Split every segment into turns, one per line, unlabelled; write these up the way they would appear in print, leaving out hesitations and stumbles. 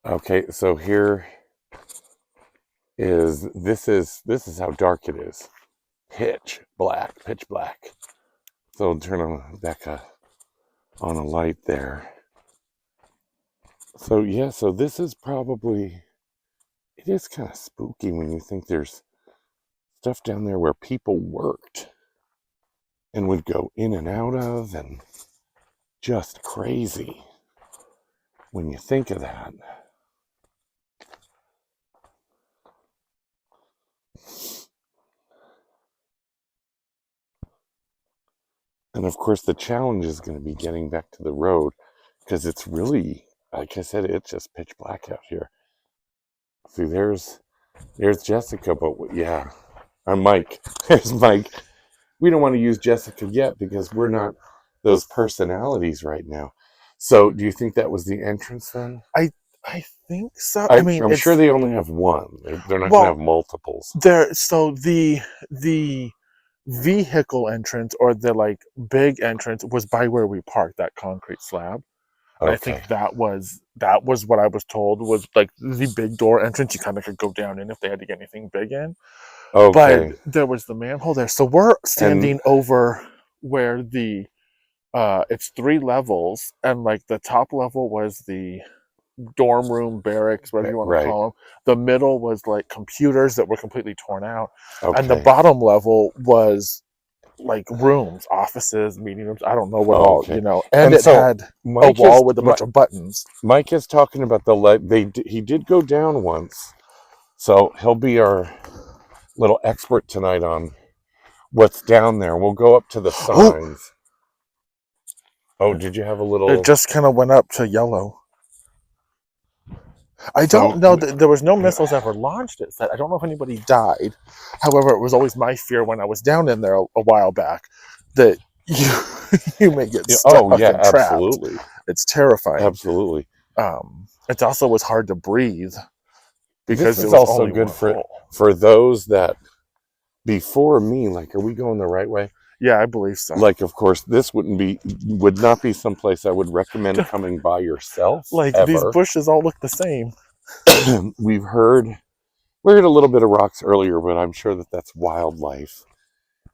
Okay, so here is this is how dark it is. Pitch black. So I'll turn on Becca on a light there. So yeah, so this is probably it is kind of spooky when you think there's stuff down there where people worked and would go in and out of, and just crazy when you think of that. And of course, the challenge is going to be getting back to the road because it's really, like I said, it's just pitch black out here. See, there's Jessica, but yeah, I'm Mike. There's Mike. We don't want to use Jessica yet because we're not those personalities right now. So, do you think that was the entrance then?
I think so. I mean,
I'm
it's
sure they only have one. They're not going to
well
have multiples.
there. So the vehicle entrance or the like big entrance was by where we parked that concrete slab. And I
Okay.
think that was what I was told was like the big door entrance. You kind of could go down in if they had to get anything big in. But
Okay.
there was the manhole there. So we're
And
standing over where the it's three levels, and like the top level was the dorm room, barracks, whatever you want to
right.
call them. The middle was like computers that were completely torn out, and the
Okay.
bottom level was like rooms, offices, meeting rooms. I don't know what all,
Okay.
and
And
it
so
had a wall with a bunch of buttons.
Mike is talking about the light. He did go down once, so he'll be our little expert tonight on what's down there. We'll go up to the
Oh,
signs. Oh, did you have a
it
little?
just kind of went up to yellow. I don't
So
know that there was no missiles ever launched. It said I don't know if anybody died. However, it was always my fear when I was down in there a while back that you you may get stuck
oh yeah,
and trapped.
absolutely,
It's terrifying.
absolutely.
It also was hard to breathe
This
because there
is
was
also
only
good
one hole.
for those that before me. Like, are we going the right way?
Yeah, I believe so.
Like, of course, this would not be someplace I would recommend coming by yourself
Like these
ever.
bushes all look the same.
We've heard we heard a little bit of rocks earlier, but I'm sure that that's wildlife,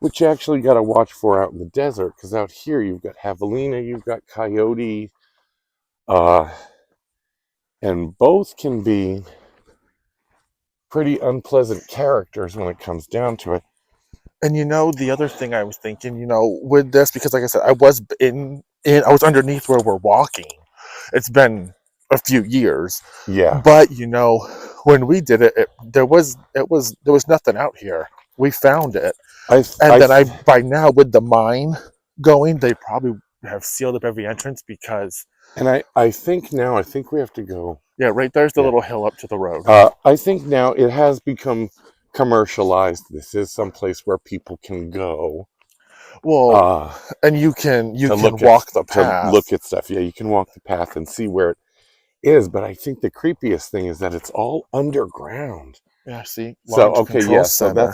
which you actually got to watch for out in the desert. Because out here you've got javelina, you've got coyote, uh, and both can be pretty unpleasant characters when it comes down to it.
And the other thing I was thinking, with this, because like I said, I was I was underneath where we're walking. It's been a few years,
Yeah,
but when we did it, there was nothing out here. We found it,
I
and
I
then by now with the mine going, they probably have sealed up every entrance because
I think now I think we have to go.
yeah, right there's the
Yeah,
little hill up to the road.
I think now it has become commercialized. This is someplace where people can go.
Well,
Uh,
and you
to
can
look at
walk the path.
stuff. Yeah, you can walk the path and see where it is, but I think the creepiest thing is that it's all underground.
Yeah, see,
So
launch
okay,
control
yeah, so
center.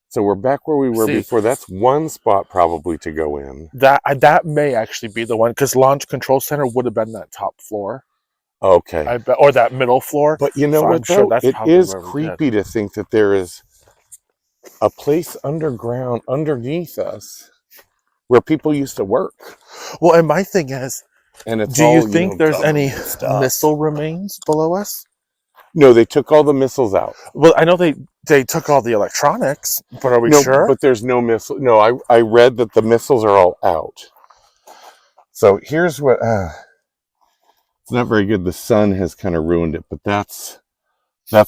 so we're back where we were
See,
before. That's one spot probably to go in.
that may actually be the one because launch control center would have been that top floor,
Okay,
I bet, or that middle floor.
but you know
So I'm
what
sure
though?
that's
It
probably
is
where we did.
creepy to think that there is a place underground underneath us where people used to work,
Well, and my thing is,
and it's
do you
all
think there's any
government stuff.
missile remains below us?
No, they took all the missiles out.
Well, I know they took all the electronics, but are we
No,
sure?
but there's no missile. No, I read that the missiles are all out. So here's what. It's not very good. The sun has kind of ruined it, but that's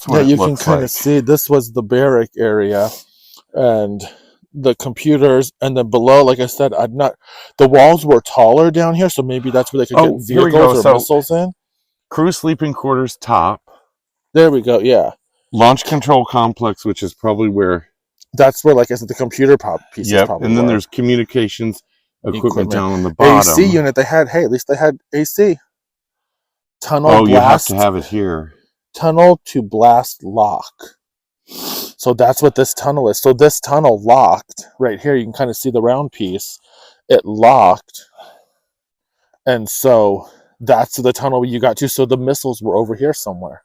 Yeah,
what it
you can
looks
kind of
like.
see this was the barrack area, and the computers, and then below, like I said, I'm not. The walls were taller down here, so maybe that's where they could get
Oh, here we go.
vehicles or
So
missiles in.
crew sleeping quarters top,
There we go. Yeah,
launch control complex, which is probably where.
that's where, like I said, the computer pieces
Yep,
probably
and then
were.
there's communications equipment
Equipment,
down on the
AC
bottom.
unit. They had. Hey, at least they had AC. Tunnel
Oh, you have to
blast.
have it here.
Tunnel to blast lock. So that's what this tunnel is. So this tunnel locked right here. You can kind of see the round piece. It locked, and so That's the tunnel you got to. So the missiles were over here somewhere.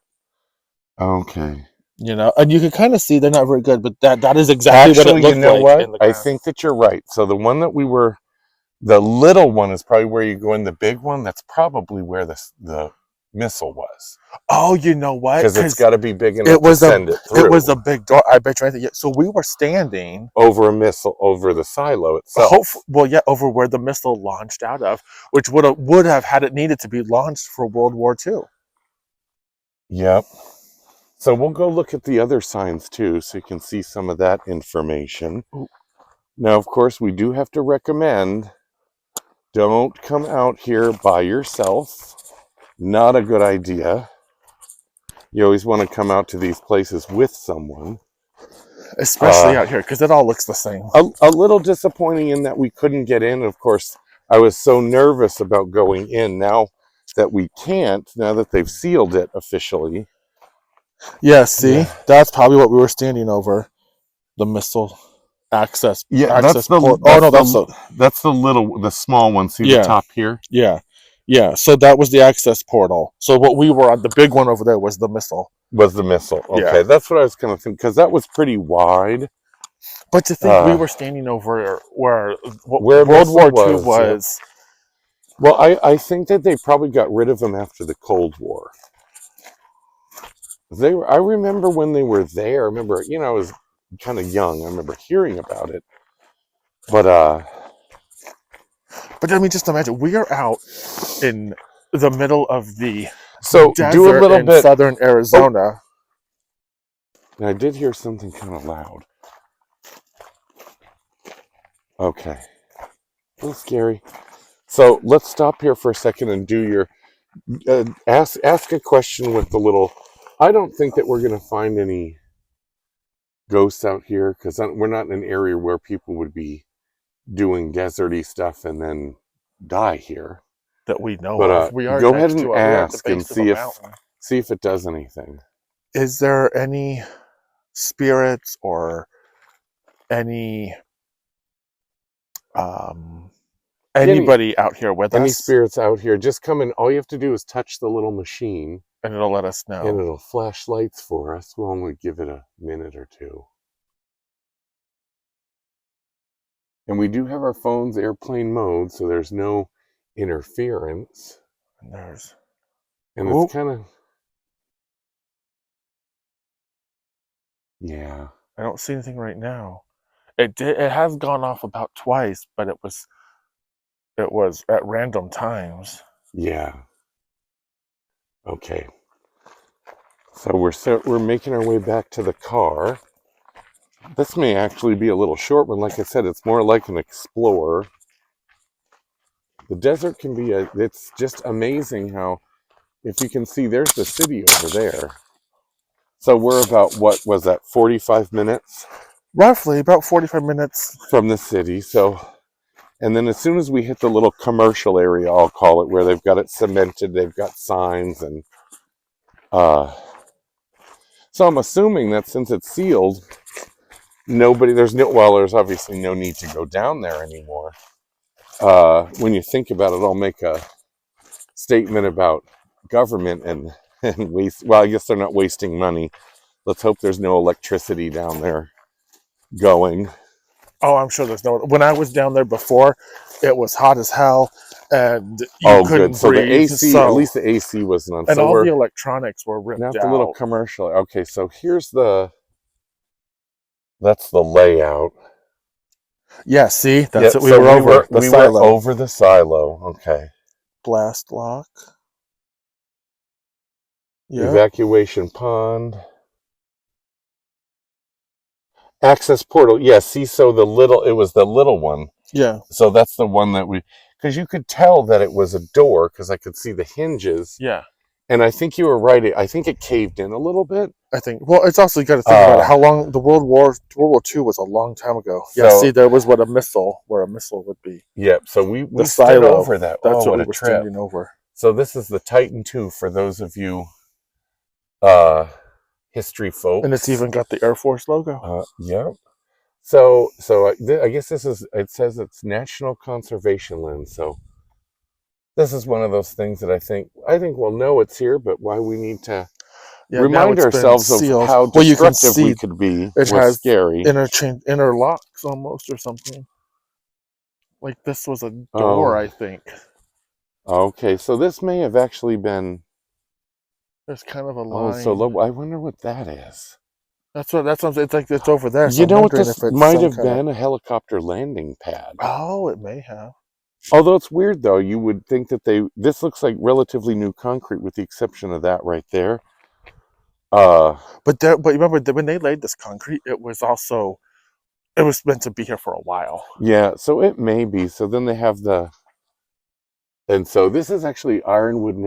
Okay.
And you can kind of see they're not very good, but that is exactly what
Actually,
it
you
looked
know
like
what?
in the
I
ground.
think that you're right. So the one that the little one is probably where you go in. The big one, that's probably where the missile was.
Oh, you know what?
Because it's got to be big enough
it was
to send it through.
it was a big door. I bet you anything. Yeah, so we were standing
over a missile, over the silo itself.
over where the missile launched out of, which would have had it needed to be launched for World War II.
Yep. So we'll go look at the other signs too, so you can see some of that information.
Ooh.
Now, of course, we do have to recommend, don't come out here by yourself. Not a good idea. You always want to come out to these places with someone.
Especially out here, because it all looks the same.
A little disappointing in that we couldn't get in. Of course, I was so nervous about going in. Now that we can't, now that they've sealed it officially.
Yeah, see? That's probably what we were standing over. The missile access.
Yeah,
access
that's the
port.
that's the small one. See
Yeah.
the top here?
Yeah. So that was the access portal. So what we were on, the big one over there, was the missile.
Was the missile. Okay,
Yeah.
that's what I was kind of thinking, because that was pretty wide.
But to think we were standing over where
Where
World War
missile
II
was,
was.
Well, I think that they probably got rid of them after the Cold War. I remember when they were there. I remember, I was kind of young. I remember hearing about it. But
I mean, just imagine, we are out in the middle of the
so
desert
do a little
in
bit.
southern Arizona.
I did hear something kind of loud. Okay. A little scary. So let's stop here for a second and do your ask a question with the little. I don't think that we're going to find any ghosts out here, because we're not in an area where people would be doing deserty stuff and then die here.
That we know
But
of. We are
go
next
ahead and
to we are at the
ask and
base of a mountain.
see if it does anything.
Is there any spirits or any anybody out here with
Any
us?
spirits out here, just come in. All you have to do is touch the little machine,
And it'll let us know.
and it'll flash lights for us. We'll only give it a minute or two. And we do have our phones airplane mode, so there's no interference. And it's kind of, yeah.
I don't see anything right now. It has gone off about twice, but it was at random times.
Yeah. Okay. So we're making our way back to the car. This may actually be a little short one. Like I said, it's more like an explorer. The desert can be it's just amazing how, if you can see, there's the city over there. So we're about, what was that, 45 minutes?
Roughly about 45 minutes
from the city. So, and then as soon as we hit the little commercial area, I'll call it, where they've got it cemented, they've got signs, and so I'm assuming that since it's sealed, there's obviously no need to go down there anymore. When you think about it, I'll make a statement about government and waste. Well, I guess they're not wasting money. Let's hope there's no electricity down there going.
Oh, I'm sure there's no. When I was down there before, it was hot as hell, and you couldn't
good. So
breathe.
the AC, at least the AC wasn't on.
And
so
all the electronics were ripped out.
Not the little commercial. Okay, so that's the layout.
Yeah, see, that's it. We
so
were over the silo.
Were over the silo. Okay.
Blast lock. Yeah.
Evacuation pond. Access portal. Yeah, see, so it was the little one.
Yeah.
So that's the one that because you could tell that it was a door, because I could see the hinges.
Yeah.
And I think you were right. I think it caved in a little bit.
I think. Well, it's also, you got to think about it. How long the World War II was a long time ago. Yeah. See, there was where a missile would be.
Yep. So we
the
stood
silo
over that.
That's what
a
we were
trip.
standing over.
So this is the Titan II for those of you history folks.
And it's even got the Air Force logo.
Yep. So I guess it says it's National Conservation Land. So this is one of those things that I think we'll know it's here, but why we need to
Yeah, now
remind
it's been
ourselves of
sealed.
how
Well, you can
destructive we
see
could be
it
was
has
scary.
interlocks almost or something. Like this was a door,
Oh,
I think.
okay. So this may have actually been.
There's kind of a
Oh, so
line.
low. I wonder what that is.
That's what it's like. It's over there. So
You
I'm
know what
wondering
this
if it's
might
some
have
kind of.
been? A helicopter landing pad.
Oh, it may have.
Although it's weird though, you would think that this looks like relatively new concrete with the exception of that right there.
But remember when they laid this concrete, it was meant to be here for a while.
Yeah, so it may be. So then they have and so this is actually Ironwood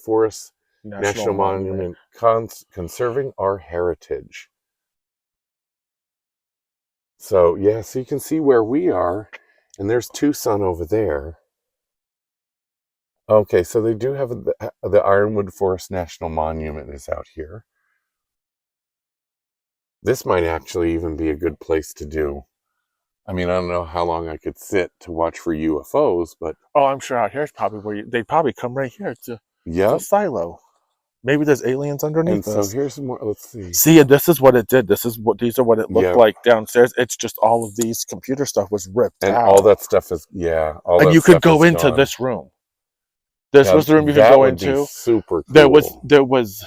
Forest National Monument, conserving our heritage. So yeah, so you can see where we are, and there's Tucson over there. Okay, so they do have the Ironwood Forest National Monument is out here. This might actually even be a good place to do. I mean, I don't know how long I could sit to watch for UFOs, but
Oh, I'm sure out here is probably where they'd probably come right here to
yeah.
the silo. Maybe there's aliens underneath
And so
us.
here's some more. Let's see.
See, and this is what it did. These are what it looked
Yeah.
like downstairs. It's just all of these computer stuff was ripped
And
out.
all that stuff is all
and
that
you could
stuff
go
is
into
gone.
this room. This
Now,
was the room you could
that
go
would be
into.
super cool.
There was.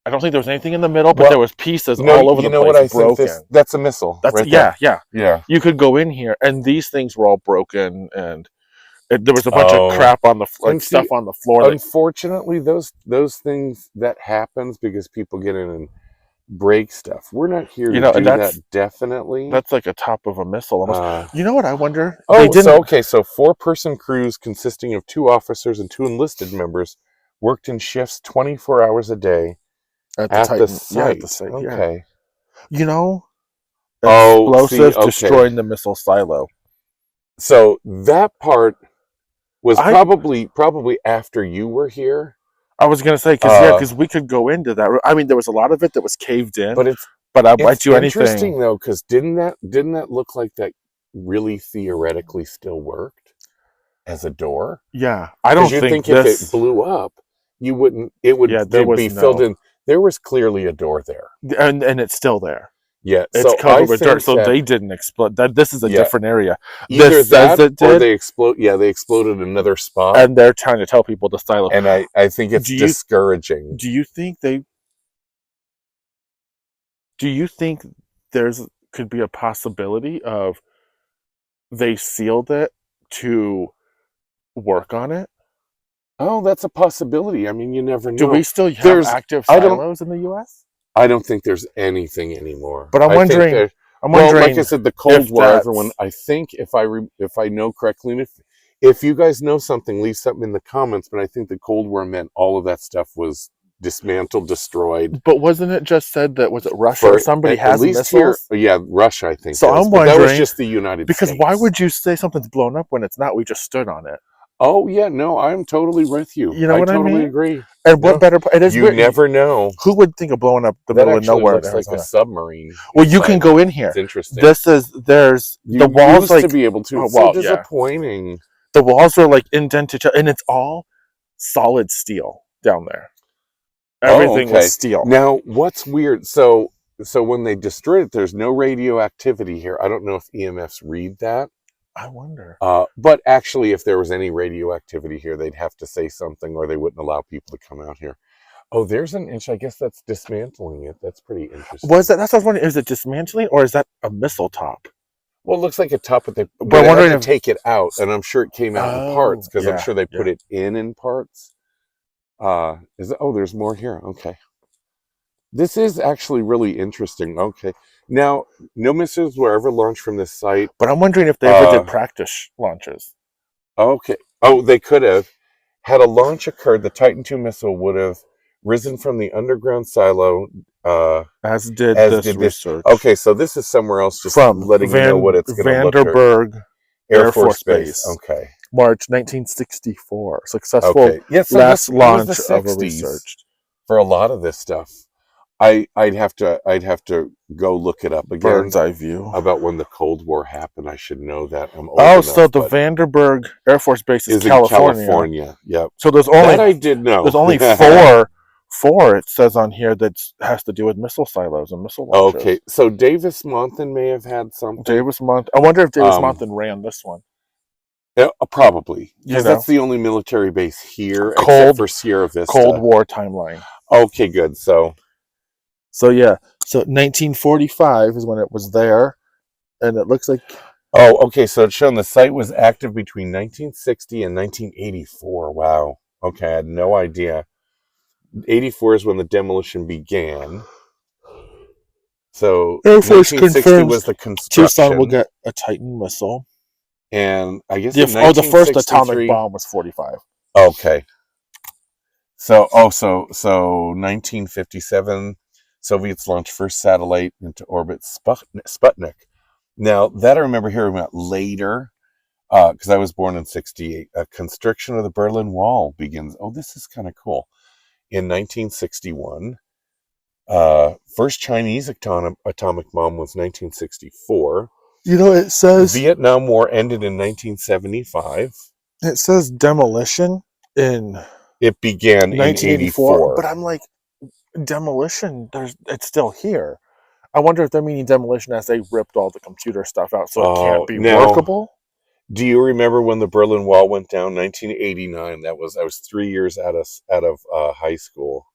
I don't think there was anything in the middle, but
Well,
there was pieces
No,
all over
you
the
know
place
what I
broken.
think that's a missile.
That's
right
yeah,
there.
yeah.
Yeah.
You could go in here, and these things were all broken, and there was a bunch of crap on the
And see,
stuff on the floor.
Unfortunately, those things that happens because people get in and break stuff. We're not here to do that. Definitely,
That's like a top of a missile almost. You know what I wonder?
So 4-person crews consisting of 2 officers and 2 enlisted members worked in shifts 24 hours a day at the site.
Yeah, at the site.
Okay.
Yeah. You know, explosives
okay.
destroying the missile silo.
So that part was probably after you were here.
I was gonna say because we could go into that. I mean, there was a lot of it that was caved in. But I bet you anything.
Interesting though, because didn't that look like that really theoretically still worked as a door?
Yeah, I don't think
if it blew up, you wouldn't. It would. Yeah, there would be filled in. There was clearly a door there,
and it's still there.
Yeah,
it's covered with dirt, so they didn't explode. This is a different area.
Either that, or they explode. Yeah, they exploded another spot,
and they're trying to tell people to silo.
And I think it's discouraging.
Do you think could be a possibility of they sealed it to work on it?
Oh, that's a possibility. I mean, you never know.
Do we still have active silos in the U.S.?
I don't think there's anything anymore.
But I'm wondering.
Like I said, the Cold War. Everyone, I think if I know correctly, and if you guys know something, leave something in the comments. But I think the Cold War meant all of that stuff was dismantled, destroyed.
But wasn't it just said that was it Russia or somebody has missiles?
Here, yeah, Russia. I think.
So I'm wondering.
That was just the United States.
Because why would you say something's blown up when it's not? We just stood on it.
Oh yeah, no, I'm totally with you.
You know what I mean?
I totally agree.
And what better? It is.
You never know.
Who would think of blowing up the middle of nowhere?
Looks like a submarine.
Well, you can go in here.
It's interesting.
There's the walls
to be able to. It's so disappointing.
Yeah. The walls are like indented, and it's all solid steel down there. Everything was steel.
Now, what's weird? So when they destroyed it, there's no radioactivity here. I don't know if EMFs read that.
I wonder.
But actually, if there was any radioactivity here, they'd have to say something, or they wouldn't allow people to come out here. Oh, there's an inch. I guess that's dismantling it. That's pretty interesting.
That's what I was wondering. Is it dismantling, or is that a missile top?
Well, it looks like a top, but I'm wondering if take it out, and I'm sure it came out in parts because I'm sure they put it in parts. There's more here. Okay. This is actually really interesting. Okay. Now, no missiles were ever launched from this site.
But I'm wondering if they ever did practice launches.
Okay. Oh, they could have. Had a launch occurred, the Titan II missile would have risen from the underground silo.
As did this research.
Okay, so this is somewhere else, just letting you know what it's going to look like.
Vandenberg Air Force Base.
Okay.
March 1964. Successful last launch of a research.
For a lot of this stuff. I'd have to go look it up again
Bird's eye view.
about when the Cold War happened. I should know that. I'm old
Oh,
enough,
so the
but
Vandenberg Air Force Base is
is in
California.
California. Yep.
So there's
That I
only
did know.
there's only four it says on here that has to do with missile silos and missile launches.
Okay, so Davis Monthan may have had something.
Davis Monthan. I wonder if Davis
Um,
Monthan ran this one.
Yeah, probably,
You
because
know.
that's the only military base here, except
Cold-
for Sierra Vista.
Cold War timeline.
Okay, good. So
yeah, so 1945 is when it was there, and it looks like
okay. So it's shown the site was active between 1960 and 1984. Wow. Okay, I had no idea. 84 is when the demolition began. So
Air Force
1960
confirms
was the construction.
Tucson will get a Titan missile.
And I guess
The first atomic
1963
bomb was 45.
Okay. So 1957, Soviets launched first satellite into orbit, Sputnik. Now that I remember hearing about later, because I was born in '68. A construction of the Berlin Wall begins. Oh, this is kind of cool. In 1961, first Chinese atomic bomb was 1964.
You know, it says
Vietnam War ended in 1975.
it says demolition in
It began in
1984,
84.
but I'm like, demolition. It's still here. I wonder if they're meaning demolition as they ripped all the computer stuff out, so it can't be workable.
Do you remember when the Berlin Wall went down? 1989. I was 3 years out of high school.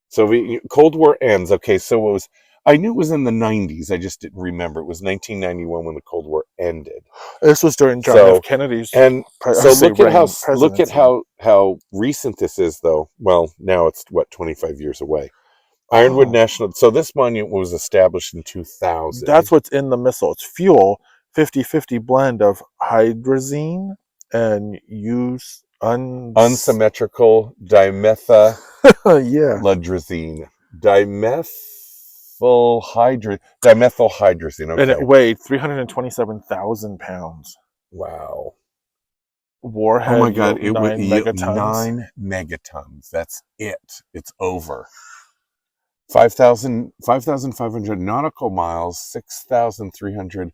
So Cold War ends. Okay, so it was. I knew it was in the 90s. I just didn't remember. It was 1991 when the Cold War ended.
This was during John F. Kennedy's.
And so look at how recent this is, though. Well, now it's 25 years away. Ironwood National. So this monument was established in 2000.
That's what's in the missile. It's fuel, 50-50 blend of hydrazine and
unsymmetrical dimethylhydrazine. Dimethylhydrazine. Okay.
And it weighed 327,000 pounds.
Wow.
Warhead.
Oh my God! It
9 megatons.
9 megatons. That's it. It's over. 5,500 nautical miles, 6,300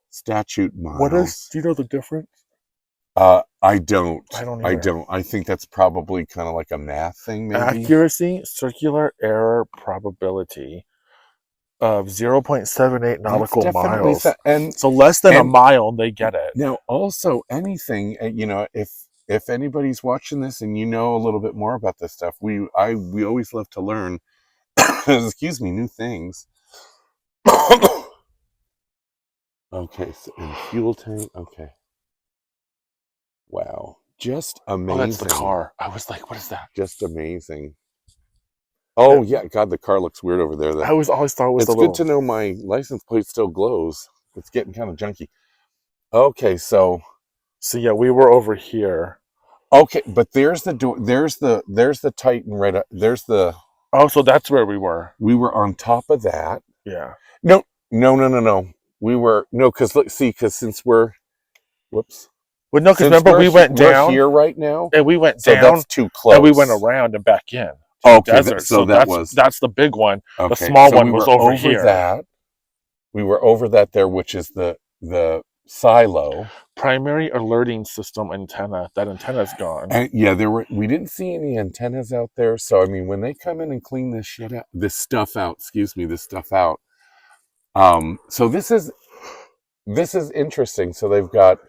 statute miles.
Do you know the difference?
I don't.
I don't.
I think that's probably kind of like a math thing, maybe.
Accuracy, circular error probability of 0.78 nautical miles.
And
so less than a mile, they get it.
Now, also anything, if anybody's watching this and you know a little bit more about this stuff, we always love to learn. Excuse me, new things. Okay, so in fuel tank. Okay. Wow, just amazing.
Oh, that's the car. I was like, what is that?
Just amazing. Oh yeah, God, the car looks weird over there.
I always thought it was.
It's good to know my license plate still glows. It's getting kind of junky. Okay, so
yeah, we were over here.
Okay, but there's the door. There's the Titan right up. There's the.
Oh, so that's where we were.
We were on top of that.
Yeah.
No. We were because since we're, whoops.
Well, no, because remember we went down.
We're here right now,
and we went
so
down.
That's too close.
And we went around and back in.
Okay,
desert.
So
that's the big one.
Okay,
the small
so
one was over here.
That. We were over that there, which is the silo.
Primary alerting system antenna. That antenna's gone.
And yeah, we didn't see any antennas out there. So I mean, when they come in and clean this stuff out. So this is interesting. So they've got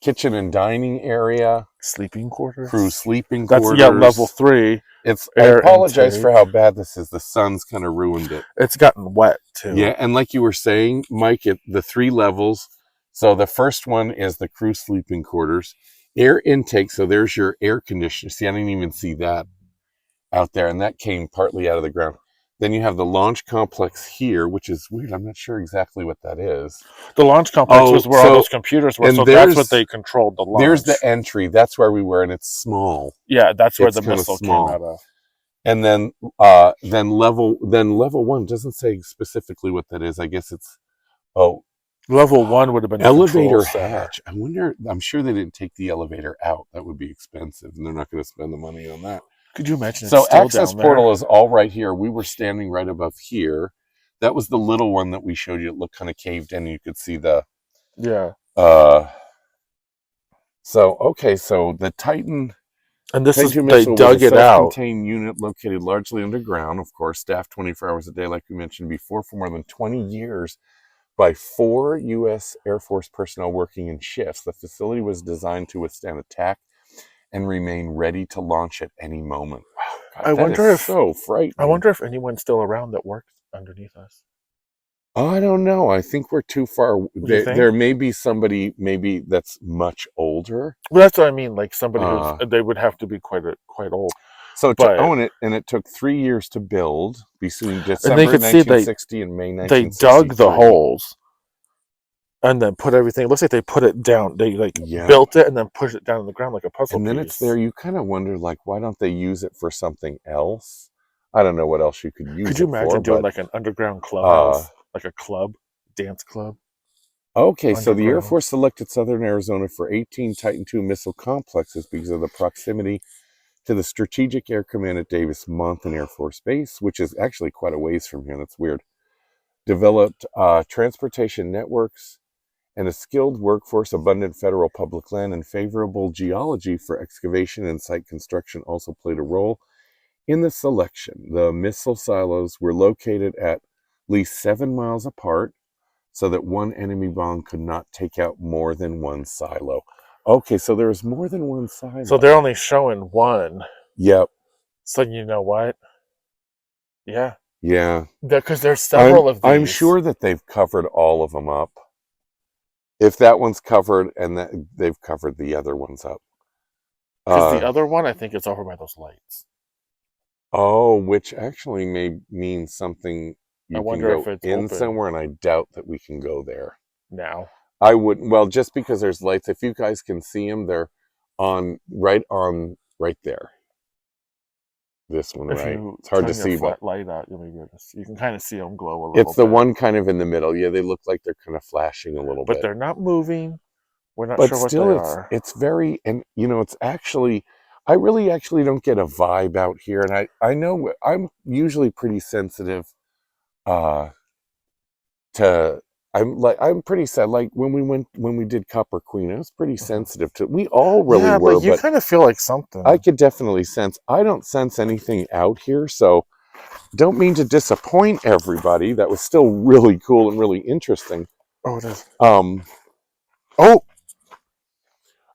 kitchen and dining area,
sleeping quarters,
crew sleeping quarters.
That's level 3.
I apologize for how bad this is. The sun's kind of ruined it.
It's gotten wet too.
Yeah, and like you were saying, Mike, the 3 levels. So the first one is the crew sleeping quarters, air intake. So there's your air conditioner. See, I didn't even see that out there, and that came partly out of the ground. Then you have the launch complex here, which is weird. I'm not sure exactly what that is.
The launch complex was where all those computers were, so that's what they controlled the launch.
There's the entry. That's where we were, and it's small.
Yeah, that's where the missile came out of.
And then level 1 doesn't say specifically what that is. I guess it's
level 1 would have been
elevator hatch. I'm sure they didn't take the elevator out. That would be expensive, and they're not going to spend the money on that.
Could you imagine it's
So
still
access
down there?
portal is all right here. We were standing right above here. That was the little one that we showed you. It looked kind of caved in. You could see the
Yeah.
So the Titan
And this is,
Kaiju
they
missile was
dug
a
it out.
self-contained unit located largely underground, of course, staffed 24 hours a day, like we mentioned before, for more than 20 years by 4 U.S. Air Force personnel working in shifts. The facility was designed to withstand attack and remain ready to launch at any moment. Wow, God,
I wonder if
so frightening.
I wonder if anyone's still around that works underneath us.
I don't know. I think we're too far.
You think?
There may be somebody maybe that's much older.
Well, that's what I mean. Like somebody who's,
Uh,
they would have to be quite old.
So
But-
to own it, and it took 3 years to build between
And
December
they could see
1960 and May
They
1963.
dug the holes and then put everything. It looks like they put it down. They
Yeah.
built it and then pushed it down on the ground like a puzzle
And then
piece.
it's there. You kind of wonder, like, why don't they use it for something else? I don't know what else you could use.
Could you
it
imagine
for,
doing
but,
like an underground clubhouse, like a club, dance club?
Okay, so the Air
underground?
Force selected Southern Arizona for 18 Titan II missile complexes because of the proximity to the Strategic Air Command at Davis-Monthan Air Force Base, which is actually quite a ways from here. That's weird. Developed transportation networks and a skilled workforce, abundant federal public land, and favorable geology for excavation and site construction also played a role in the selection. The missile silos were located at least 7 miles apart so that one enemy bomb could not take out more than one silo. Okay, so there's more than one silo.
So they're only showing one.
Yep.
So you know what? Yeah.
Yeah.
Because there's several of these.
I'm sure that they've covered all of them up. If that one's covered, and that they've covered the other ones up.
Because the other one, I think it's over by those lights.
Oh, which actually may mean something. You
I wonder
can
if
go
it's
in
open
somewhere, and I doubt that we can go there.
now.
I wouldn't. Well, just because there's lights, if you guys can see them, they're right there. This one,
If
right?
you
It's hard to
turn
see,
your
but
light out, you can kind of see them glow a little
it's the
bit.
one kind of in the middle. Yeah, they look like they're kind of flashing a little
But
bit.
they're not moving. We're not
But
sure what
still,
they are.
it's very, and it's actually, I really actually don't get a vibe out here, and I know I'm usually pretty sensitive to. I'm pretty sad. Like when we did Copper Queen, I was pretty sensitive to. We all really
yeah,
were,
but you kind of feel like something.
I could definitely sense. I don't sense anything out here, so don't mean to disappoint everybody. That was still really cool and really interesting.
Oh, it is.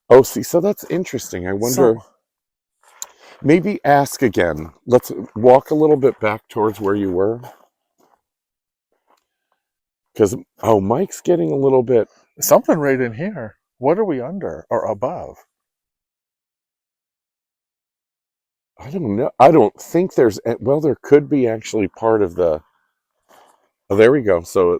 Oh, see, so that's interesting. I wonder. Maybe ask again. Let's walk a little bit back towards where you were. Because, Mike's getting a little bit.
Something right in here. What are we under or above?
I don't know. I don't think there's. Well, there could be actually part of the. Oh, there we go. So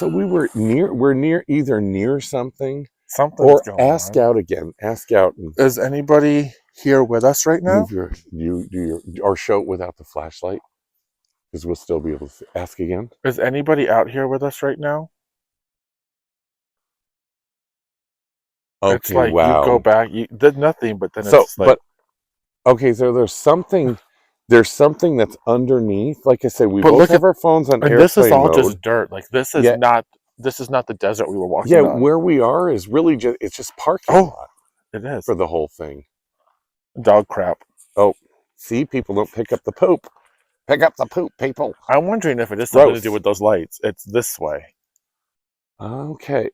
we're either near something.
Something's
Or
going
ask
on.
out again. Ask out. And
Is anybody here with us right now?
or show it without the flashlight. Because we'll still be able to ask again.
Is anybody out here with us right now?
Okay,
it's like
wow.
you go back, you did nothing, but then
So,
it's like.
okay, so there's something that's underneath. Like I said, we
But
both
look
have our phones on
and
airplane
this is all
mode.
just dirt. Like this is
Yeah.
not the desert we were walking
Yeah,
on.
where we are is really it's just parking
Oh.
lot
It is.
for the whole thing.
Dog crap.
Oh, see, people don't pick up the poop. Pick up the poop, people.
I'm wondering if it is something to
Gross.
do with those lights. It's this way.
Okay,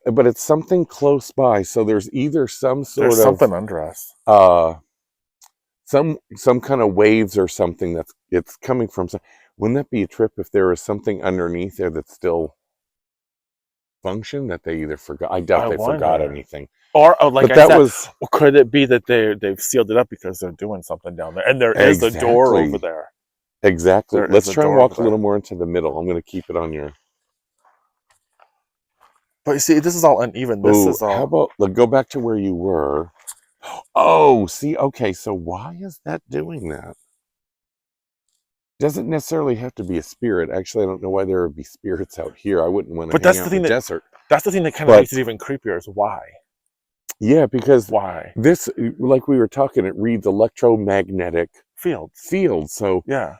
but it's something close by. So there's either some sort
There's
of
something under us.
some kind of waves or something it's coming from. Wouldn't that be a trip if there was something underneath there that still functioned that they either forgot? I doubt they forgot
wonder.
anything.
Or like
But
I
that
said,
was
could it be that they've sealed it up because they're doing something down there, and there is a door
Exactly.
over there.
exactly.
There
Let's
is a
try and
door
walk
over
a little
there.
more into the middle. I'm going to keep it on your.
But you see, this is all uneven. This
Ooh,
is all.
how about go back to where you were? Oh, see, okay. So why is that doing that? Doesn't necessarily have to be a spirit. Actually, I don't know why there would be spirits out here. I wouldn't want to
But
hang
that's
out
the
in
thing
the
that-
desert.
That's the thing that kind of
But-
makes it even creepier. Is why.
Yeah, because
Why?
this, like we were talking, it reads electromagnetic
Fields.
field. So,
Yeah.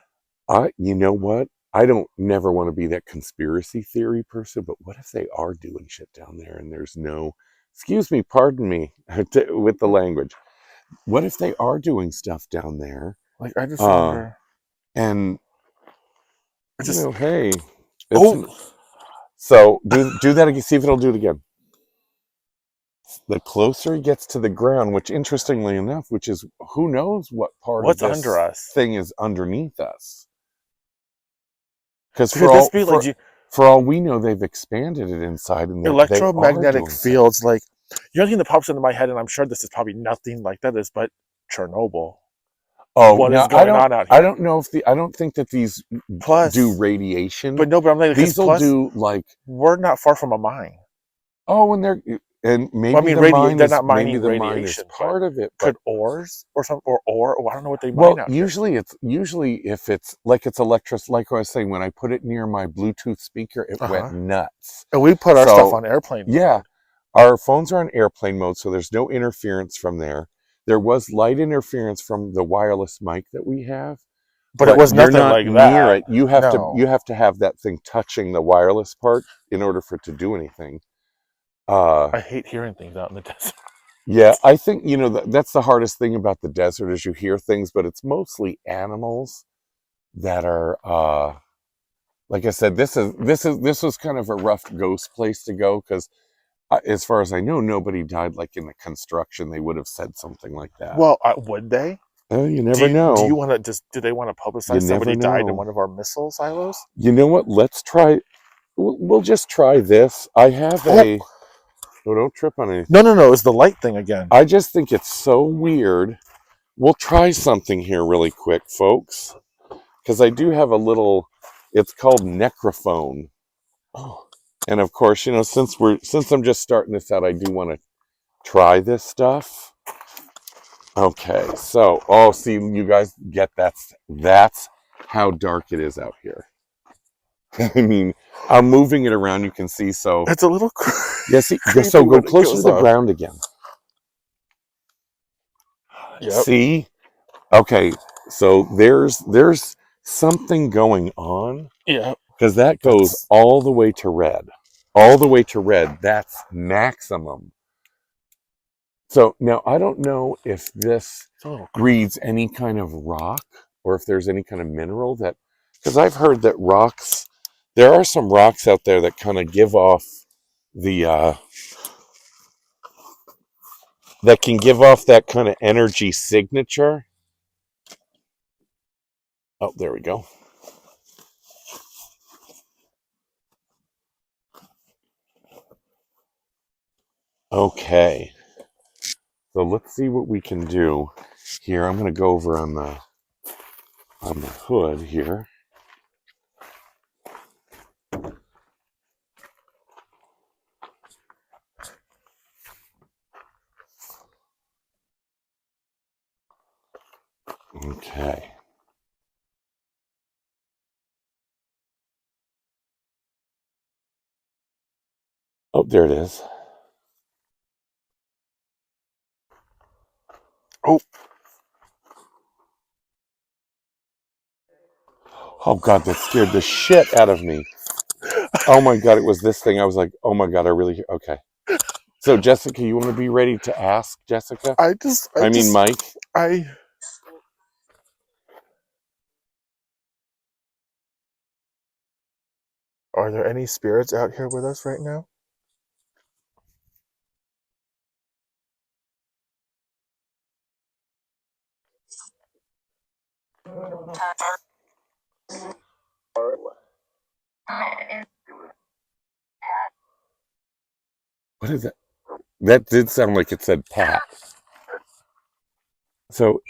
you know what? I don't never want to be that conspiracy theory person, but what if they are doing shit down there and there's no, excuse me, pardon me with the language. What if they are doing stuff down there?
Like, I just
Uh,
wonder.
and
I just.
hey,
Oh!
so do that again. See if it'll do it again. The closer he gets to the ground, which interestingly enough, which is who knows what part
What's
of this
under us?
thing is underneath us. Because
Could this be like
for all we know, they've expanded it inside, and they are
electromagnetic
doing
fields? Like, the only thing that pops into my head, and I'm sure this is probably nothing like that, is but Chernobyl.
Oh,
What is
now
going on out
I
here?
don't know if I don't think that these
Plus,
do radiation.
but no, but I'm like,
These will
plus,
do like,
we're not far from a mine.
oh, and maybe
Well, I mean,
the mine
they're
is
not mining
maybe the mine is
radiation, but
part of it. But
could ores or something, or I don't know what they mine
well,
out here.
usually if it's like like I was saying, when I put it near my Bluetooth speaker, it went nuts.
And we put our
So,
stuff on airplane mode.
Yeah, our phones are on airplane mode, so there's no interference from there. There was light interference from the wireless mic that we have,
but it was
you're
nothing
not
like
near
that.
it. You have
No.
to have that thing touching the wireless part in order for it to do anything.
I hate hearing things out in the desert.
Yeah, I think that's the hardest thing about the desert is you hear things, but it's mostly animals that are like I said, this was kind of a rough ghost place to go because as far as I know, nobody died like in the construction. They would have said something like that.
Well, would they?
Oh, you never know.
Do you want to just? Do they want to publicize somebody died in one of our missile silos?
You know what? Let's try. We'll just try this. I have a. Oh, don't trip on anything.
No. It's the light thing again.
I just think it's so weird. We'll try something here really quick, folks, because I do have a little. It's called Necrophone.
Oh.
And of course, since I'm just starting this out, I do want to try this stuff. Okay, so see, you guys get that's how dark it is out here. I mean, I'm moving it around. You can see. So
it's a little.
Yeah, see. So go closer to the ground again.
Yep.
See. Okay, so there's something going on.
Yeah.
Because that goes all the way to red. All the way to red. That's maximum. So now I don't know if this reads any kind of rock or if there's any kind of mineral that, because I've heard that rocks, there are some rocks out there that kind of give off the, that can give off that kind of energy signature. Oh, there we go. Okay. So let's see what we can do here. I'm going to go over on the hood here. Okay. Oh, there it is.
Oh.
Oh, God, that scared the shit out of me. Oh, my God, it was this thing. I was like, oh, my God, okay. So, Jessica, you want to be ready to ask, Jessica? I mean, Mike?
Are there any spirits out here with us right now?
What is that? That did sound like it said Pat. So,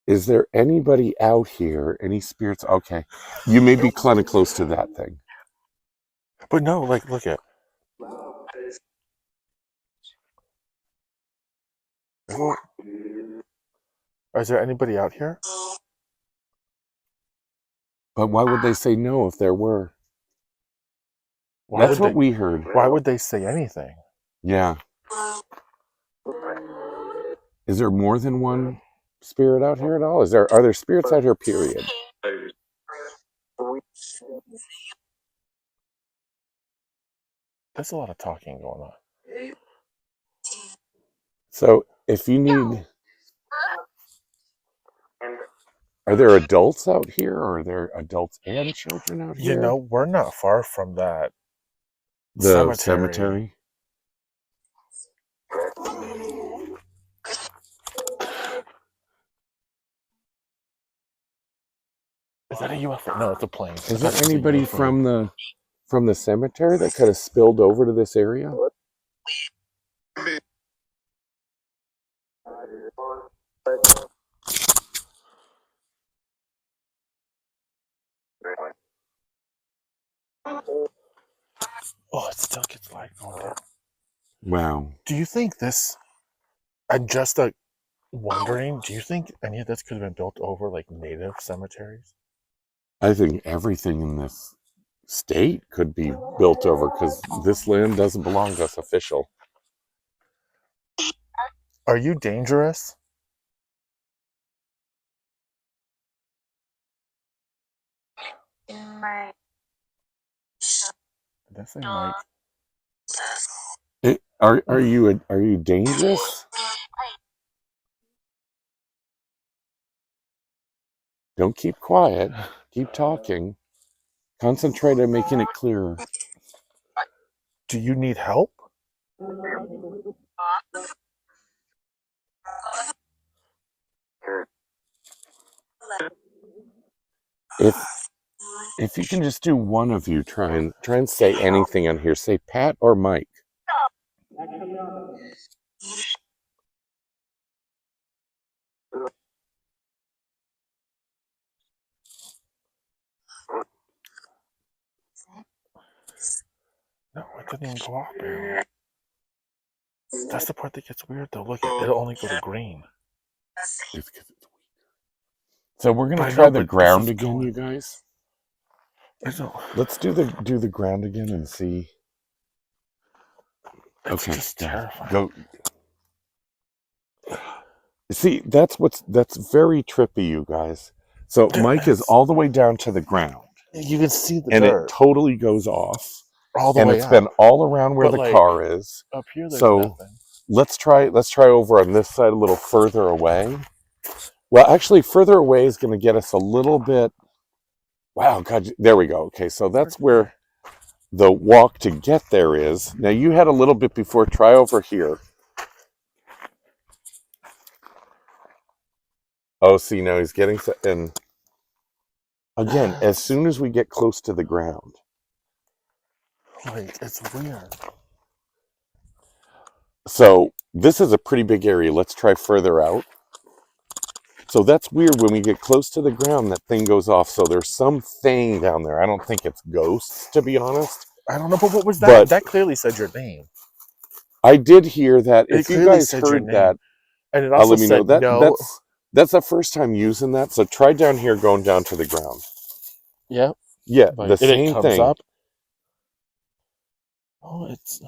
is there anybody out here? Any spirits? Okay. You may be kind of close to that thing.
But no, like, look at. Is there anybody out here?
But why would they say no if there were? That's what we heard.
Why would they say anything?
Yeah. Is there more than one spirit out here at all? Are there spirits out here, period?
There's a lot of talking going on.
So if you need, are there adults out here, or are there adults and children out
You
here?
know, we're not far from that
The
cemetery.
cemetery?
Is that a UFO? No, it's a plane.
Is there anybody from the cemetery that could have spilled over to this area?
Oh, it still gets light going down.
Wow.
Do you think this? I'm just wondering. Do you think any of this could have been built over like native cemeteries?
I think everything in this state could be built over because this land doesn't belong to us official.
Are you dangerous? That's a Mike.
Are you dangerous? Don't keep quiet. Keep talking. Concentrate on making it clearer.
Do you need help?
If you can just do one of you, try and say anything on here. Say Pat or Mike.
No, it didn't even go off, barely. That's the part that gets weird, though. Look, it'll only go to green.
It's 'cause it's weak. So we're
But
gonna
I
try
know,
the
but this
ground
is
again,
going-
you guys.
I don't.
Let's do the ground again and see.
It's
Okay,
just terrifying.
go. See, that's very trippy, you guys. So Mike is all the way down to the ground,
You can see the
and
dirt
it totally goes off,
all the
and
way
it's
up.
been all around where
But,
the
like,
car is.
Up here, there's
So
nothing.
let's try over on this side a little further away. Well, actually, further away is going to get us a little bit. Wow, God, there we go. Okay, so that's where the walk to get there is. Now you had a little bit before. Try over here. Oh, see, now he's getting and again, as soon as we get close to the ground.
Like, it's weird.
So this is a pretty big area. Let's try further out. So that's weird. When we get close to the ground, that thing goes off. So there's something down there. I don't think it's ghosts, to be honest.
I don't know, but what was that?
But
that clearly said your name.
I did hear that.
It
If you
clearly
guys
said your
heard
name.
that,
And it also
let me know.
said no.
That's the first time using that. So try down here, going down to the ground.
Yep.
Yeah,
Like,
the
it
same
comes
thing.
up. Oh, it's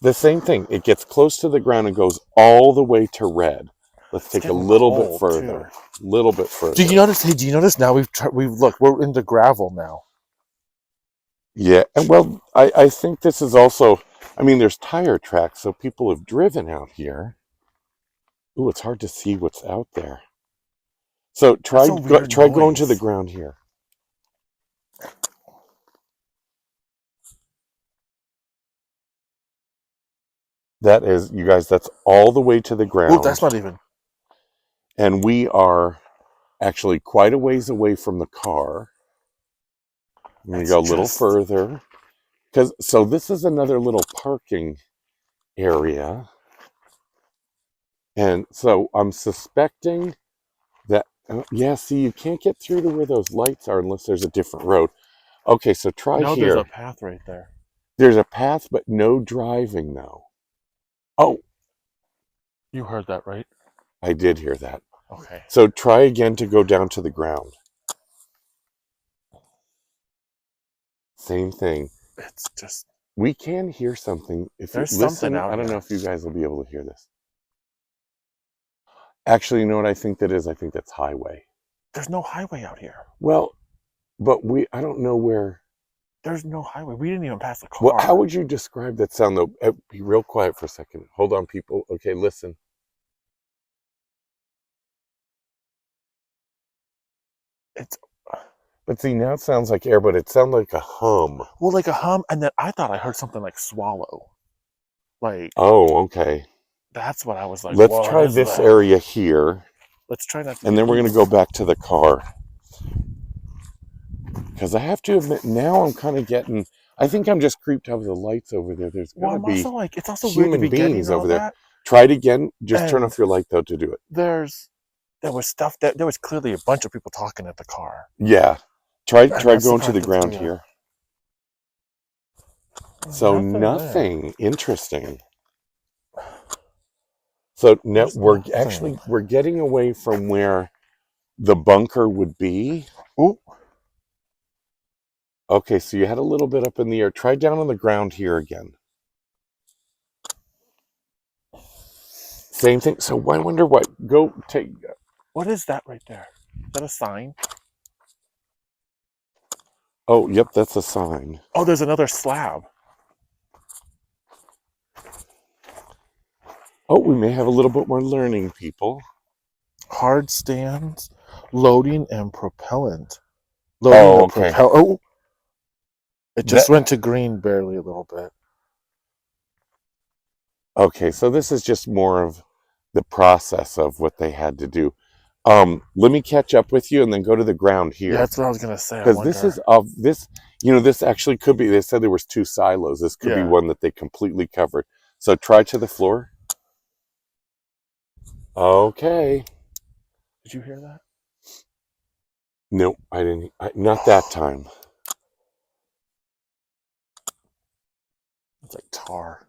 The same thing. It gets close to the ground and goes all the way to red. Let's take a
getting
little bit
cold,
further.
too.
Little bit further.
Do you notice? Hey, do you notice now we've look, we're into gravel now.
Yeah, and well, I think this is also. I mean, there's tire tracks, so people have driven out here. Ooh, it's hard to see what's out there. So try going to the ground here. That is, you guys, that's all the way to the ground.
Oh, that's not even.
And we are actually quite a ways away from the car. I'm going to go a little further. So this is another little parking area. And so I'm suspecting that, yeah, see, you can't get through to where those lights are unless there's a different road. Okay, so try
No,
here.
there's a path right there.
There's a path, but no driving, though. Oh.
You heard that, right?
I did hear that.
Okay.
So try again to go down to the ground. Same thing.
It's just...
we can hear something. If you
There's something
listen,
out
I don't
here.
know if you guys will be able to hear this. Actually, you know what I think that is? I think that's highway.
There's no highway out here.
Well, but I don't know where.
There's no highway. We didn't even pass a car.
Well, how would you describe that sound though? Be real quiet for a second. Hold on, people. Okay, listen.
It's
But see, now it sounds like air, but it sounds like a hum.
well, like a hum, and then I thought I heard something like swallow. Like,
Oh, okay.
that's what I was like.
Let's
what
try
is
this
that?
area here,
Let's try not to.
and then we're going to go back to the car. Because I have to admit, now I'm kind of getting. I think I'm just creeped out with the lights over there. There's
Well,
got to
I'm
be
also like, it's also weird to
human
be getting
beings
all
over there.
that.
Try it again. Just turn
And
off your light though to do it.
there was stuff that there was clearly a bunch of people talking at the car.
Yeah. Try
that's
going
the
to
part
the
that's
ground
weird.
here.
There's
So
there.
nothing interesting. So now
There's
we're
nothing.
actually getting away from where the bunker would be.
Ooh.
Okay, so you had a little bit up in the air. Try down on the ground here again. Same thing. So I wonder what. Go take.
What is that right there? Is that a sign?
Oh, yep, that's a sign.
Oh, there's another slab.
Oh, we may have a little bit more learning, people.
Hard stands, loading and propellant. Loading
Oh,
the
okay.
Oh, it just went to green barely a little bit.
Okay, so this is just more of the process of what they had to do. Let me catch up with you and then go to the ground here.
Yeah, that's what I was gonna say.
Because this is of this, this actually could be. They said there was 2 silos. This could be one that they completely covered. So try to the floor. Okay.
Did you hear that?
Nope, I didn't. Not that time.
It's like tar.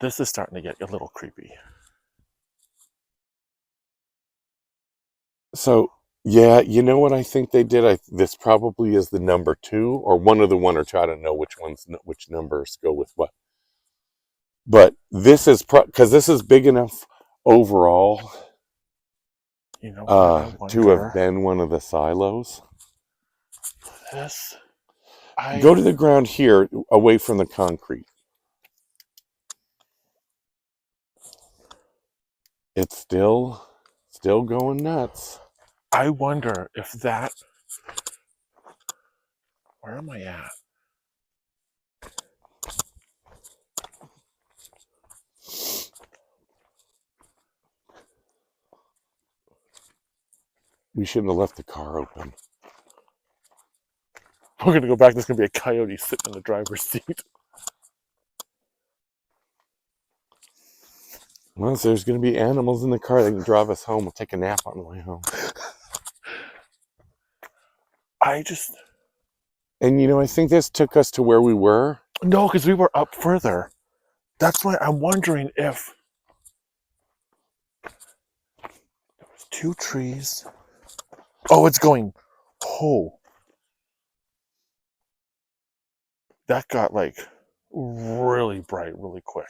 This is starting to get a little creepy.
So yeah, you know what I think they did? This probably is the number 2 or one of the 1 or 2. I don't know which numbers go with what. But this is because this is big enough overall.
You know what?
To have been one of the silos. Go to the ground here, away from the concrete. It's still going nuts.
I wonder if that. Where am I at?
We shouldn't have left the car open.
We're gonna go back. There's gonna be a coyote sitting in the driver's seat.
Well, so there's going to be animals in the car that can drive us home. We'll take a nap on the way home. And I think this took us to where we were.
No, because we were up further. That's why I'm wondering if there was 2 trees. Oh, it's going. Oh, that got like really bright, really quick,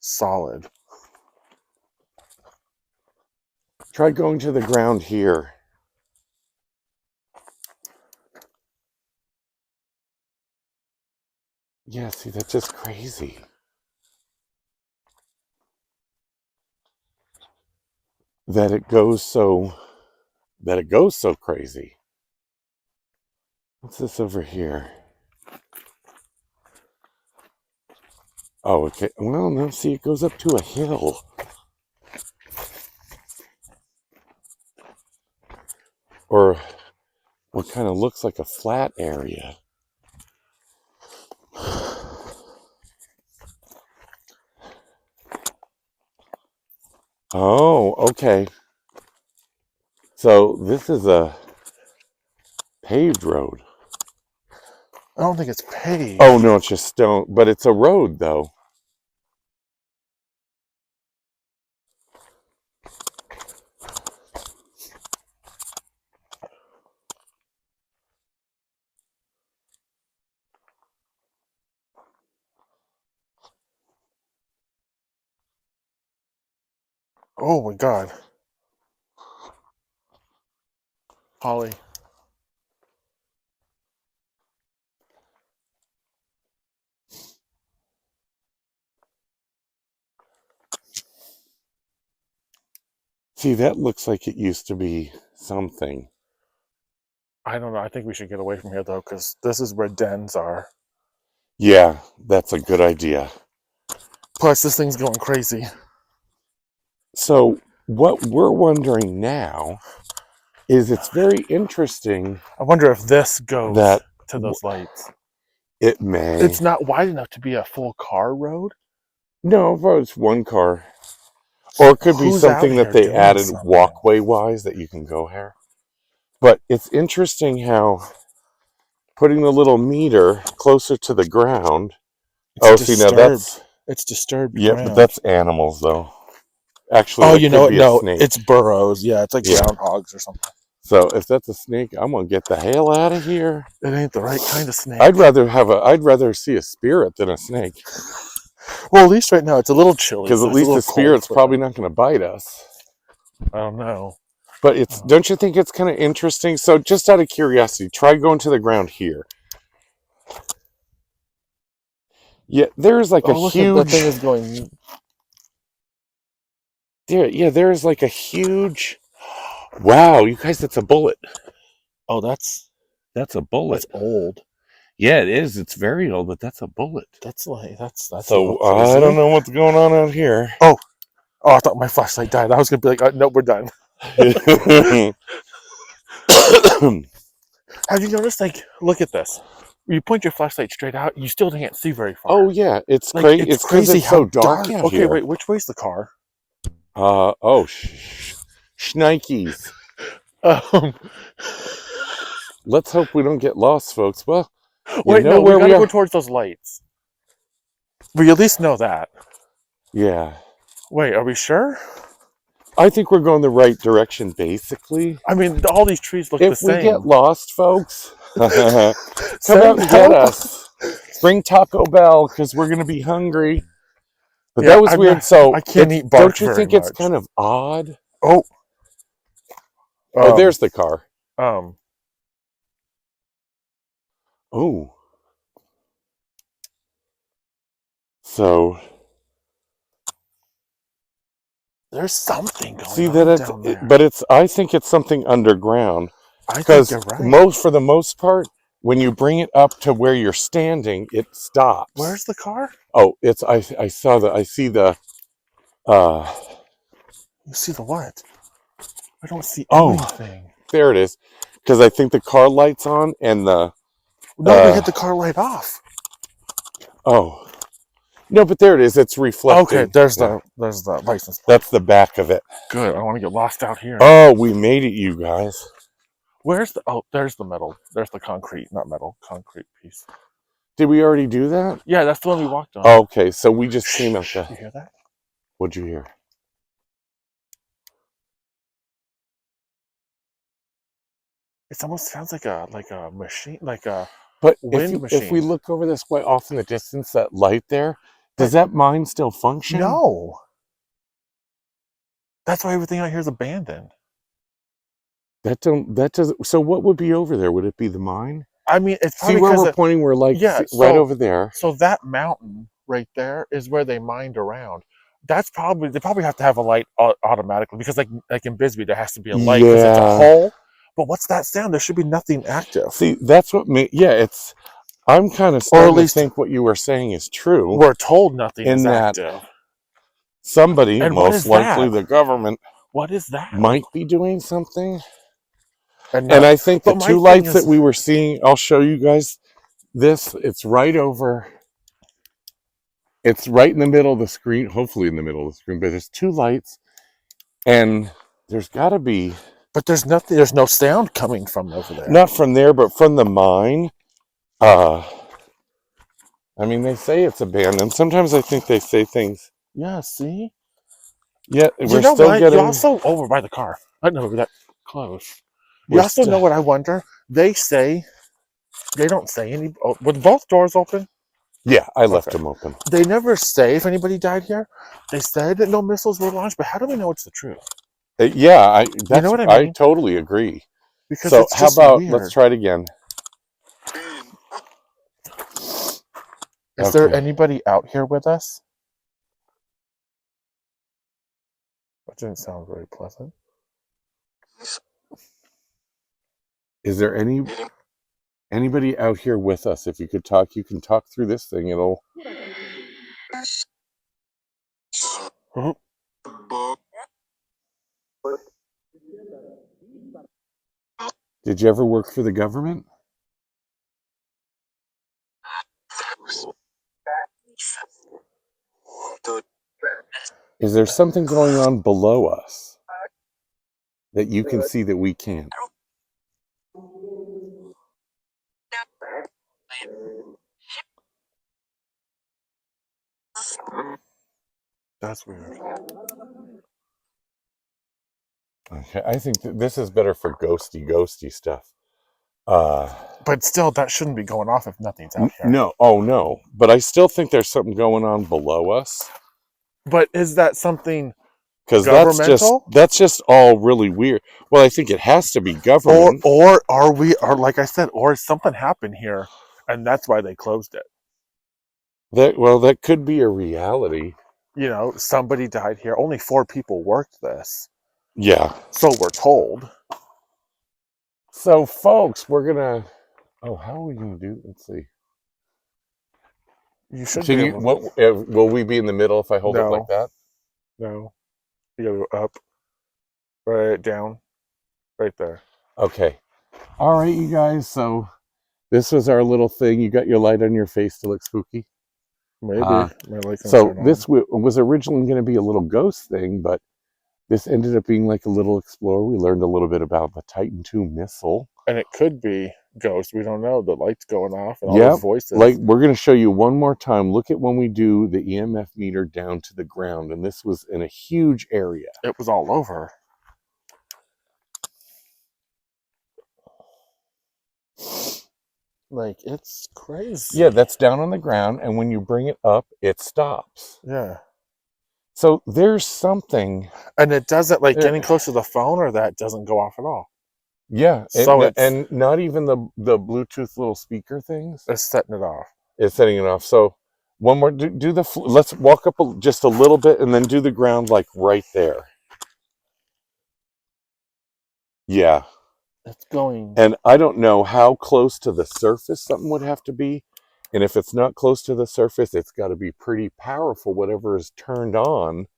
solid.
Try going to the ground here. Yeah, see, that's just crazy. That it goes so crazy. What's this over here? Oh, okay. Well, no, see, it goes up to a hill. Or what kind of looks like a flat area. Oh, okay. So this is a paved road.
I don't think it's paved.
Oh, no, it's just stone. But it's a road, though.
Oh my God. Holly.
See, that looks like it used to be something.
I don't know. I think we should get away from here though, because this is where dens are.
Yeah, that's a good idea.
Plus, this thing's going crazy.
So, what we're wondering now is it's very interesting
I wonder if this goes
that
to those lights.
it may.
It's not wide enough to be a full car road.
No, but it's one car. Or it could be
Who's out
something that
here
they
doing
added
something?
walkway wise that you can go here. But it's interesting how putting the little meter closer to the ground.
It's
See, now that's.
It's disturbed
Yeah,
ground.
but that's animals though. Actually,
Oh,
that
you
could
know what?
be a
No,
snake.
it's burrows. Yeah, it's like
Yeah.
groundhogs or something.
So if that's a snake, I'm gonna get the hell out of here.
It ain't the right kind of snake.
I'd rather see a spirit than a snake.
Well, at least right now it's a little chilly.
Because at least the spirit's probably not gonna bite us.
I don't know.
But don't you think it's kind of interesting? So just out of curiosity, try going to the ground here. Yeah, there's like a huge.
That thing is going.
There's like a huge. Wow, you guys, that's a bullet.
Oh, that's
a bullet.
That's old.
Yeah, it is. It's very old, but that's a bullet.
That's
So
a little crazy.
I don't know what's going on out here.
Oh, I thought my flashlight died. I was gonna be like, nope, we're done. Have you noticed? Like, look at this. You point your flashlight straight out, you still can't see very far.
Oh yeah, it's
like,
crazy. It's crazy it's so dark out
okay,
here.
wait, which way's the car?
Shnikes. Let's hope we don't get lost, folks. Well,
wait, no, we gotta go towards those lights. We at least know that.
Yeah.
Wait, are we sure?
I think we're going the right direction, basically.
I mean, all these trees look the same.
If we get lost, folks, come out and get us. Bring Taco Bell, because we're going to be hungry. But that was weird. So
I can't eat bark.
Don't you think it's kind of odd?
Oh.
There's the car. Oh. So
there's something going on.
See that
down there.
But I think it's something underground.
Because right.
For the most part, when you bring it up to where you're standing, it stops.
Where's the car?
Oh, I see the
You see the what? I don't see anything.
There it is. Because I think the car light's on and the
No, we hit the car light off.
Oh. No, but there it is. It's reflecting.
Okay, there's the license plate.
That's the back of it.
Good. I don't want to get lost out here.
Oh, we made it, you guys.
Where's there's the metal. There's the concrete, not metal, concrete piece.
Did we already do that?
Yeah, that's the one we walked on.
Oh, okay, so we just came up the...
You hear that?
What'd you hear?
It almost sounds like a machine, like a
But
wind machine.
If we look over this way off in the distance, that light there, does that mine still function?
No. That's why everything out here is abandoned.
That doesn't. So what would be over there? Would it be the mine?
I mean, it's probably
see where we're pointing. We're like right over there.
So that mountain right there is where they mined around. That's probably they probably have to have a light automatically because like in Bisbee there has to be a light because it's a hole. But what's that sound? There should be nothing active.
See, that's what me. Yeah, it's. I'm kind of starting to think what you were saying is true.
We're told nothing is active.
Somebody, and most likely the government,
what is that?
Might be doing something. And I think the two lights that we were seeing, I'll show you guys this. It's right over. It's right in the middle of the screen, hopefully in the middle of the screen, but there's two lights and there's got to be.
But there's nothing, there's no sound coming from over there.
Not from there, but from the mine. I mean, they say it's abandoned. Sometimes I think they say things.
Yeah, see?
Yeah, we're still getting.
You also, over by the car. I know we're that close. You also know what I wonder? They don't say any. Were both doors open?
Yeah, I left
Okay.
them open.
They never say if anybody died here. They said that no missiles were launched, but how do we know it's the truth?
Yeah,
You know what I
I
mean?
totally agree.
Because
So
it's
how
just
about let's
weird.
try it again.
Is there
Okay.
anybody out here with us? That didn't sound very pleasant.
Is there anybody out here with us? If you could talk, you can talk through this thing. It'll.
Mhm.
Did you ever work for the government? Is there something going on below us that you can see that we can't?
That's weird.
Okay, I think this is better for ghosty stuff. Uh,
But still, that shouldn't be going off if nothing's out here.
no, oh no, but I still think there's something going on below us
But is that something
because
governmental?
that's just all really weird. Well, I think it has to be government.
Or are we, or like I said, or something happened here and that's why they closed it?
That could be a reality.
You know, somebody died here. Only 4 people worked this.
Yeah.
So we're told.
So, folks, we're gonna. Oh, how are we gonna do? Let's see.
You should
Can
be
you?
able
What will we be in the middle if I hold it like
No.
that?
No. You gotta go up, right down, right there.
Okay. All right, you guys. So this was our little thing. You got your light on your face to look spooky.
Maybe. My light's gonna
So
turn
this
on.
was originally going to be a little ghost thing, but this ended up being like a little explorer. We learned a little bit about the Titan II missile.
And it could be ghost. We don't know. The light's going off and all
Yep.
those voices.
Like we're going to show you one more time. Look at when we do the EMF meter down to the ground, and this was in a huge area.
It was all over. Like, it's crazy.
Yeah, that's down on the ground, and when you bring it up, it stops.
Yeah.
So there's something.
And it doesn't, like,
There-
getting close to the phone or that doesn't go off at all.
Yeah,
So
and not even the Bluetooth little speaker things.
it's setting it off.
It's setting it off. So one more. Do the. Let's walk up just a little bit, and then do the ground like right there. Yeah.
It's going.
And I don't know how close to the surface something would have to be. And if it's not close to the surface, it's got to be pretty powerful, whatever is turned on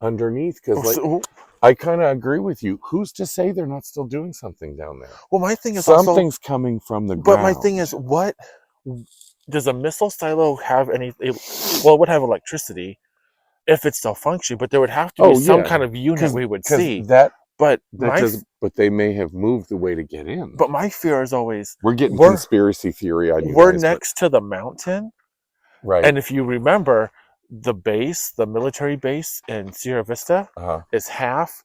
underneath. Because, like, I kind of agree with you. Who's to say they're not still doing something down there?
Well, my thing is
something's coming from the
But
ground.
my thing is, what does a missile silo have? Well, it would have electricity if it's still functioning, but there would have to be some kind of unit we would see. But
but they may have moved the way to get in.
But my fear is always
we're getting conspiracy theory on you.
We're next to the mountain,
right?
And if you remember, the base, the military base in Sierra Vista, is half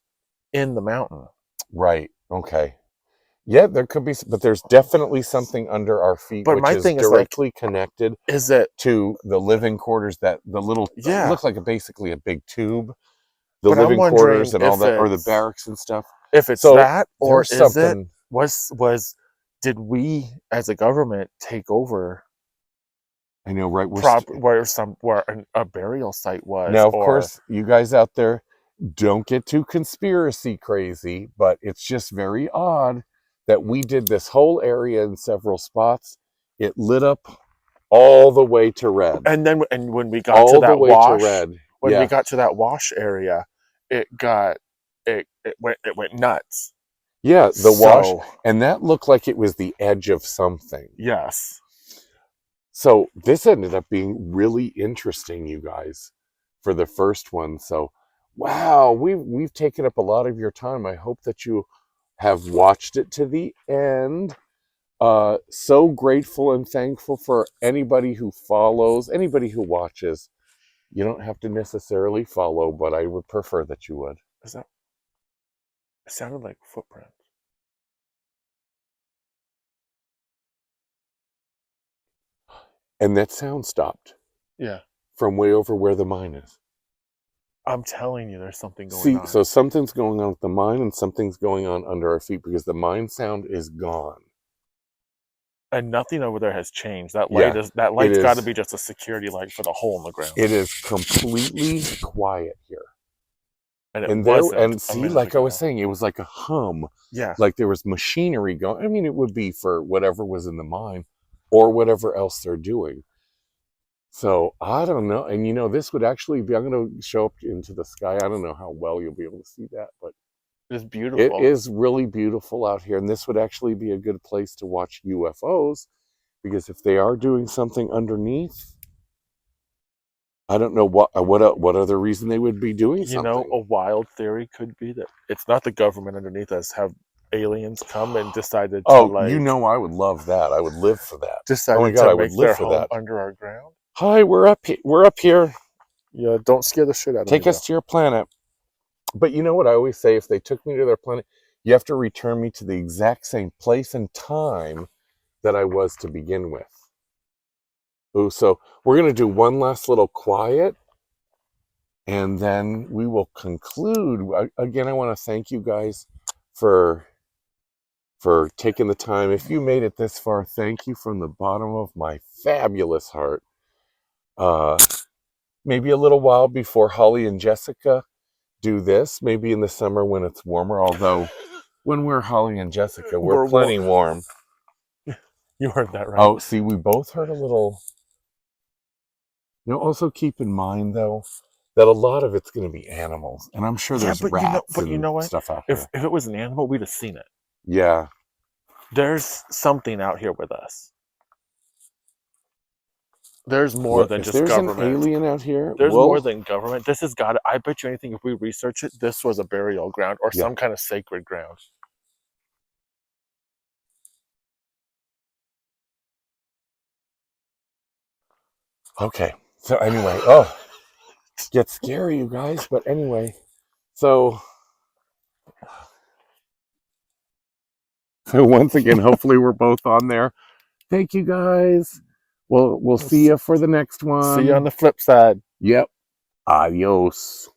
in the mountain.
Right. Okay. Yeah, there could be, but there's definitely something under our feet,
But
which
my
is
thing is,
directly connected.
Is it
to the living quarters? That the little
Yeah.
looks like basically a big tube. The
But I'm
living
wondering
quarters and all
if
that, or the
it's-
barracks and stuff.
if it's
So
that, or
there's
is
something.
it did we as a government take over
I know, right?
where a burial site was?
Now, of course, you guys out there don't get too conspiracy crazy, but it's just very odd that we did this whole area in several spots. It lit up all the way to red.
And then, when we got to that wash, when
yeah.
we got to that wash area, it went nuts.
Yeah, the wash, and that looked like it was the edge of something.
Yes.
So this ended up being really interesting, you guys, for the first one. So, wow, we've taken up a lot of your time. I hope that you have watched it to the end. So grateful and thankful for anybody who follows, anybody who watches. You don't have to necessarily follow, but I would prefer that you would.
It sounded like footprints.
And that sound stopped
Yeah.
from way over where the mine is.
I'm telling you, there's something going
See,
on.
so something's going on with the mine and something's going on under our feet because the mine sound is gone.
And nothing over there has changed. That
Yeah,
light's got to
is.
be just a security light for the hole in the ground.
It is completely quiet here.
And it
And there,
wasn't
and
a
see,
minute
like I
ago.
was saying, it was like a hum.
Yeah.
Like there was machinery going. I mean, it would be for whatever was in the mine or whatever else they're doing. So I don't know. And you know, this would actually be, I'm going to show up into the sky. I don't know how well you'll be able to see that, but
It's beautiful.
it is really beautiful out here. And this would actually be a good place to watch UFOs because if they are doing something underneath, I don't know what other reason they would be doing something.
You know, a wild theory could be that it's not the government underneath us. Have aliens come and decided to
you know, I would love that. I would live for that.
decided
Oh my God,
to
I would
make
live
their
for
home
that.
under our ground?
Hi, we're up here.
Yeah, don't scare the shit out of me.
Take us to your planet. But you know what I always say? If they took me to their planet, you have to return me to the exact same place and time that I was to begin with. Ooh, so we're going to do one last little quiet, and then we will conclude. Again, I want to thank you guys for taking the time. If you made it this far, thank you from the bottom of my fabulous heart. Maybe a little while before Holly and Jessica do this, maybe in the summer when it's warmer, although when we're Holly and Jessica, we're plenty warm.
You heard that right.
Oh, see, we both heard a little. You know, also keep in mind, though, that a lot of it's going to be animals. And I'm sure there's rats and stuff out here.
If it was an animal, we'd have seen it.
Yeah.
There's something out here with us. There's more than just government.
There's an alien out here.
There's more than government. This has got. I bet you anything. If we research it, this was a burial ground or some kind of sacred ground.
Okay. So anyway, it gets scary, you guys. But anyway, so once again, hopefully we're both on there. Thank you, guys. We'll see you for the next one.
See you on the flip side.
Yep. Adios.